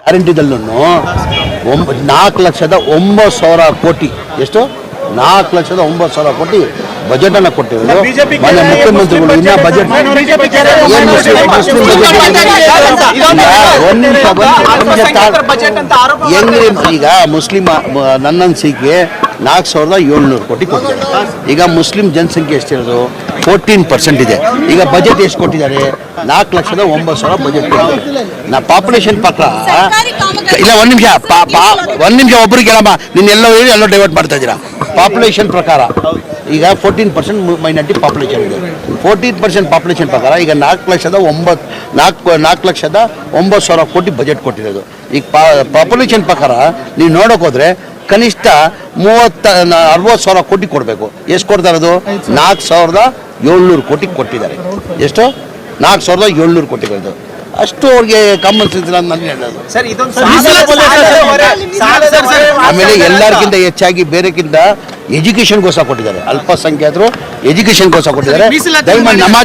ಗ್ಯಾರಂಟಿದಲ್ಲೂ 4,09,000 ಕೋಟಿ ಎಷ್ಟು 4,09,000 ಕೋಟಿ ಬಜೆಟ್ ಅನ್ನ ಕೊಟ್ಟಿರೋದು ಮಾನ್ಯ ಮುಖ್ಯಮಂತ್ರಿಗಳು. ಇನ್ನ ಬಜೆಟ್ ಹೆಂಗ್ರಿ ಈಗ ಮುಸ್ಲಿಂ ನನ್ನ ಅನಿಸಿಕೆ 4,700 ಕೋಟಿ ಕೊಟ್ಟಿದ್ದಾರೆ. ಈಗ ಮುಸ್ಲಿಂ ಜನಸಂಖ್ಯೆ ಎಷ್ಟಿರೋದು 14% ಇದೆ. ಈಗ ಬಜೆಟ್ ಎಷ್ಟು ಕೊಟ್ಟಿದ್ದಾರೆ 4,09,000 ಬಜೆಟ್ ಕೊಟ್ಟಿದ್ದಾರೆ. ಪಾಪ್ಯುಲೇಷನ್ ಪ್ರಕಾರ ಇಲ್ಲ ಒಂದು ನಿಮಿಷ ಒಬ್ರಿಗೆ ಹೇಳಮ್ಮ, ನೀನೆಲ್ಲೋ ಹೇಳಿ ಎಲ್ಲೋ ಡೈವರ್ಟ್ ಮಾಡ್ತಾ ಇದ್ದೀರಾ. ಪಾಪ್ಯುಲೇಷನ್ ಪ್ರಕಾರ ಈಗ 14% ಮೈನಾರಿಟಿ ಪಾಪ್ಯುಲೇಷನ್ ಇದೆ. 14% ಪಾಪ್ಯುಲೇಷನ್ ಪ್ರಕಾರ ಈಗ 4,09,000 ಕೋಟಿ ಬಜೆಟ್ ಕೊಟ್ಟಿರೋದು. ಈಗ ಪಾಪ್ಯುಲೇಷನ್ ಪ್ರಕಾರ ನೀವು ನೋಡೋಕೆ ಹೋದ್ರೆ ಕನಿಷ್ಠ 60,000 ಕೋಟಿ ಕೊಡಬೇಕು. ಎಷ್ಟು ಕೊಡ್ತಾ ಇರೋದು 4,700 ಕೋಟಿ ಕೊಟ್ಟಿದ್ದಾರೆ. ಎಷ್ಟು 4,700 ಕೋಟಿ ಕೊಡೋದು ಅಷ್ಟು ಅವ್ರಿಗೆ ಕಾಮನ್ ಸೆನ್ಸ್ ನಾನು ಹೇಳೋದು. ಆಮೇಲೆ ಎಲ್ಲರಿಗಿಂತ ಹೆಚ್ಚಾಗಿ ಬೇರೆಕ್ಕಿಂತ ಎಜುಕೇಶನ್ಗೋಸ್ಕರ ಕೊಟ್ಟಿದ್ದಾರೆ. ಅಲ್ಪಸಂಖ್ಯಾತರು ಎಜುಕೇಶನ್ಗೋಸ್ಕರ ಕೊಟ್ಟಿದ್ದಾರೆ. ದಯಮಾಡಿ ನಮಾಜ್